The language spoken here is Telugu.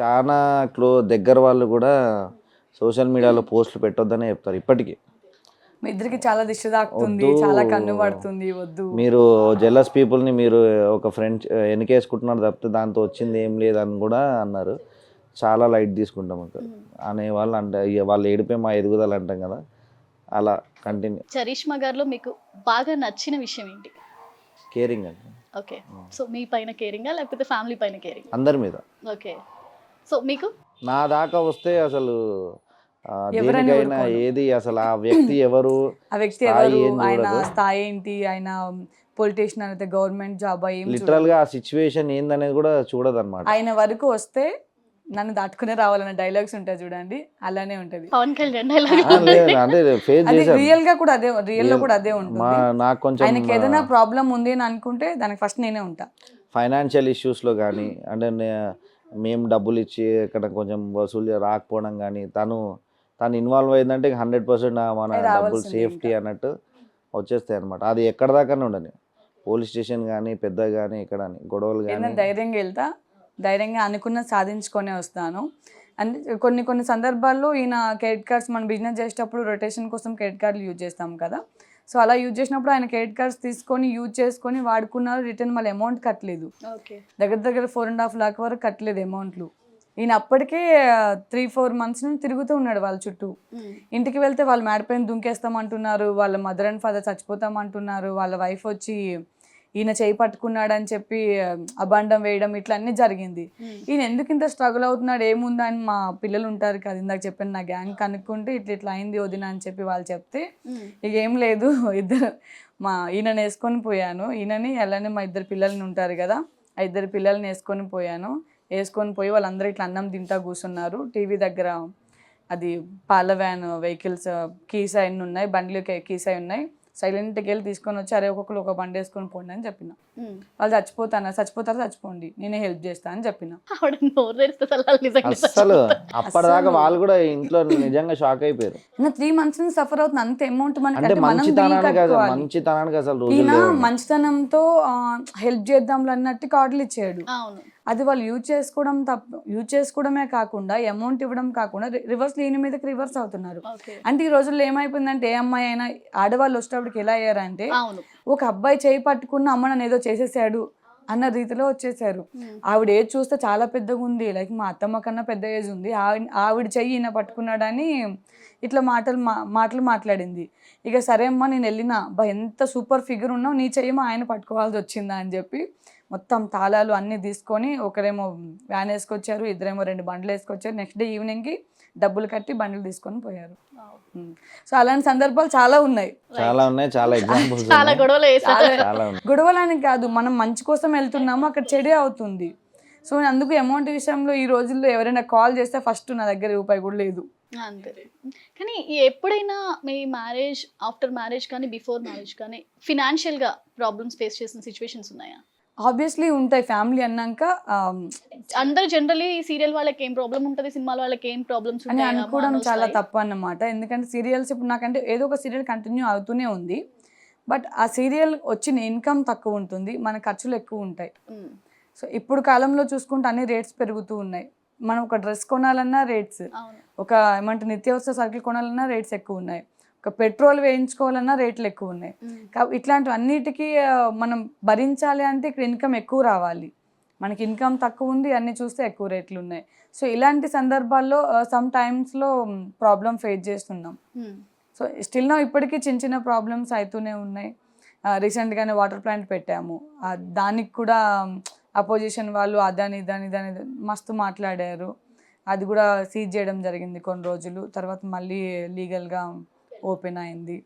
చాలా దగ్గర వాళ్ళు కూడా సోషల్ మీడియాలో పోస్టులు పెట్టొద్దనే చెప్తారు ఇప్పటికీ. మీ ఇద్దరికి చాలా దిష్టి తాకుతుంది, వద్దు, చాలా కన్ను పడుతుంది, వద్దు. మీరు జెలస్ పీపుల్ని మీరు ఒక ఫ్రెండ్ వెనకేసుకుంటున్నారు తప్పితే దాంతో వచ్చింది ఏం లేదని కూడా అన్నారు. చాలా లైట్ తీసుకుంటాం అక్కడ అనే వాళ్ళు అంటే వాళ్ళు ఏడిపోయి మా ఎదుగుదల అంటాం కదా, అలా కంటిన్యూ. చరిష్మా గారిలో మీకు బాగా నచ్చిన విషయం ఏంటి? కేరింగ్ అండి. ఓకే, సో మీ పైన కేరింగా లేకపోతే ఫ్యామిలీ పైన కేరింగ్? అందరి మీద. ఓకే, సో మీకు? నా దాకా వస్తే అసలు దేనికైనా ఏది అసలు ఆ వ్యక్తి ఎవరు, ఆ వ్యక్తి ఎవరు, ఆయన స్థాయి ఏంటి, ఆయన పొలిటీషియన్ అయితే గవర్నమెంట్ జాబ్, లిటరల్ గా ఆ సిచ్యువేషన్ ఏందనేది కూడా చూడదు అనమాట. ఆయన వరకు వస్తే నన్ను దాటుకునే రావాలన్న డైలాగ్స్ ఉంటాయి చూడండి, అలానే ఉంటది. పవన్ కళ్యాణ్ డైలాగ్ అంటే ఫేస్ చేశాను. రియల్ గా కూడా అదే, రియల్ లో కూడా అదే ఉంటుంది. నాకు కొంచెం ఆయనకి ఏదైనా ప్రాబ్లం ఉంది అని అనుకుంటే దానికి ఫస్ట్ నేనే ఉంటా. ఫైనాన్షియల్ ఇష్యూస్ లో కానీ, అంటే మేము డబ్బులు ఇచ్చి ఇక్కడ కొంచెం వసూలు రాకపోవడం కానీ, తను ఇన్వాల్వ్ అయిందంటే 100% మన డబ్బులు సేఫ్టీ అన్నట్టు వచ్చేస్తాయి అనమాట. అది ఎక్కడ దాకా ఉండని, పోలీస్ స్టేషన్ కానీ పెద్ద కానీ ఇక్కడ గొడవలు కానీ ధైర్యంగా వెళ్తా, ధైర్యంగా అనుకున్న సాధించుకొనే వస్తాను. అంటే కొన్ని సందర్భాల్లో ఈయన క్రెడిట్ కార్డ్స్ మనం బిజినెస్ చేసేటప్పుడు రొటేషన్ కోసం క్రెడిట్ కార్డులు యూజ్ చేస్తాం కదా, సో అలా యూజ్ చేసినప్పుడు ఆయన క్రెడిట్ కార్డ్స్ తీసుకొని యూజ్ చేసుకొని వాడుకున్నారు, రిటర్న్ మళ్ళీ అమౌంట్ కట్టలేదు. దగ్గర 4.5 lakh వరకు కట్టలేదు అమౌంట్లు. ఈయన అప్పటికే 3-4 months నుంచి తిరుగుతూ ఉన్నాడు వాళ్ళ చుట్టూ. ఇంటికి వెళ్తే వాళ్ళు మేడపైన దుంకేస్తామంటున్నారు, వాళ్ళ మదర్ అండ్ ఫాదర్ చచ్చిపోతామంటున్నారు, వాళ్ళ వైఫ్ వచ్చి ఈయన చేయి పట్టుకున్నాడని చెప్పి అబాండం వేయడం, ఇట్లా అన్నీ జరిగింది. ఈయన ఎందుకు ఇంత స్ట్రగుల్ అవుతున్నాడు, ఏముందా అని మా పిల్లలు ఉంటారు కదా, ఇందాక చెప్పాను నా గ్యాంగ్ కనుక్కుంటే ఇట్లా అయింది వదిన అని చెప్పి వాళ్ళు చెప్తే, ఇక ఏం లేదు ఇద్దరు ఈయనని వేసుకొని పోయాను. ఈయనని అలానే మా 2 పిల్లల్ని ఉంటారు కదా, ఆ 2 పిల్లల్ని వేసుకొని పోయి వాళ్ళందరూ ఇట్లా అన్నం తింటా కూర్చున్నారు. టీవీ దగ్గర అది పాల వ్యాన్ వెహికల్స్ కీస్ అయి ఉన్నాయి, బండ్లు కీస్ అయి ఉన్నాయి. సైలెంట్కి వెళ్ళి తీసుకొని వచ్చి అరే ఒక్కొక్కరు ఒక బండి వేసుకొని పోండి అని చెప్పిన. వాళ్ళు చచ్చిపోతారు చచ్చిపోండి, నేనే హెల్ప్ చేస్తా అని చెప్పిన. అసలు అప్పటిదాకా వాళ్ళు కూడా ఇంట్లో నిజంగా షాక్ అయిపోయారు. 3 months నుంచి సఫర్ అవుతుంది, అంత అమౌంట్ మనకి మంచితనానికి అసలు మంచితనంతో హెల్ప్ చేద్దాం అన్నట్టు కార్డులు ఇచ్చాడు. అది వాళ్ళు యూజ్ చేసుకోవడమే కాకుండా అమౌంట్ ఇవ్వడం కాకుండా రివర్స్ ఈయన మీదకి రివర్స్ అవుతున్నారు. అంటే ఈ రోజుల్లో ఏమైపోయిందంటే ఏ అమ్మాయి అయినా ఆడవాళ్ళు వచ్చేటప్పటికి ఎలా అయ్యారంటే, ఒక అబ్బాయి చేయి పట్టుకున్న అమ్మ నన్ను ఏదో చేసేసాడు అన్న రీతిలో వచ్చేసారు. ఆవిడ ఏజ్ చూస్తే చాలా పెద్దగా ఉంది, లైక్ మా అత్తమ్మ కన్నా పెద్ద ఏజ్ ఉంది. ఆవిడ చెయ్యి ఈయన పట్టుకున్నాడని ఇట్లా మాటలు మాట్లాడింది. ఇక సరే అమ్మా నేను వెళ్ళినా, ఎంత సూపర్ ఫిగర్ ఉన్నావు, నీ చెయ్యి మా ఆయన పట్టుకోవాల్సి వచ్చిందా అని చెప్పి మొత్తం తాళాలు అన్నీ తీసుకొని, ఒకరేమో వ్యాన్ వేసుకొచ్చారు, ఇద్దరేమో 2 బండ్లు వేసుకొచ్చారు. నెక్స్ట్ డే ఈవినింగ్కి డబ్బులు కట్టి బండ్లు తీసుకొని పోయారు. సో అలాంటి సందర్భాలు చాలా ఉన్నాయి. చాలా ఎగ్జాంపుల్స్. గొడవలని కాదు, మనం మంచి కోసం వెళ్తున్నాము, అక్కడ చెడే అవుతుంది. సో అందుకు అమౌంట్ విషయంలో ఈ రోజుల్లో ఎవరైనా కాల్ చేస్తే ఫస్ట్ నా దగ్గర రూపాయి కూడా లేదు అంతే. కానీ ఎప్పుడైనా మీ ఆఫ్టర్ మ్యారేజ్ కానీ బిఫోర్ మ్యారేజ్ కానీ ఫినాన్షియల్గా ప్రాబ్లమ్స్ ఫేస్ చేసిన సిచ్యువేషన్స్ ఉన్నాయా? ఆబ్వియస్లీ ఉంటాయి. ఫ్యామిలీ అన్నాక అందరు జనరల్లీ సీరియల్ వాళ్ళకి ఏం ప్రాబ్లం ఉంటుంది, సినిమాల వాళ్ళకి ఏం ప్రాబ్లమ్స్ అని అనుకోవడం చాలా తప్పు అన్నమాట. ఎందుకంటే సీరియల్స్ ఇప్పుడు నాకంటే ఏదో ఒక సీరియల్ కంటిన్యూ అవుతూనే ఉంది, బట్ ఆ సీరియల్ వచ్చిన ఇన్కమ్ తక్కువ ఉంటుంది, మన ఖర్చులు ఎక్కువ ఉంటాయి. సో ఇప్పుడు కాలంలో చూసుకుంటే అన్ని రేట్స్ పెరుగుతూ ఉన్నాయి. మనం ఒక డ్రెస్ కొనాలన్నా రేట్స్, ఒక నిత్యావసర సరుకులు కొనాలన్నా రేట్స్ ఎక్కువ ఉన్నాయి, ఒక పెట్రోల్ వేయించుకోవాలన్నా రేట్లు ఎక్కువ ఉన్నాయి. ఇట్లాంటివి అన్నిటికీ మనం భరించాలి అంటే ఇక్కడ ఇన్కమ్ ఎక్కువ రావాలి. మనకి ఇన్కమ్ తక్కువ ఉంది, అన్నీ చూస్తే ఎక్కువ రేట్లు ఉన్నాయి. సో ఇలాంటి సందర్భాల్లో సమ్ టైమ్స్లో ప్రాబ్లం ఫేస్ చేస్తున్నాం. సో స్టిల్ నా ఇప్పటికీ చిన్న ప్రాబ్లమ్స్ అవుతూనే ఉన్నాయి. రీసెంట్గానే వాటర్ ప్లాంట్ పెట్టాము, దానికి కూడా అపోజిషన్ వాళ్ళు అదాని మస్తు మాట్లాడారు. అది కూడా సీజ్ చేయడం జరిగింది కొన్ని రోజులు, తర్వాత మళ్ళీ లీగల్గా ఓపెన్ అయింది.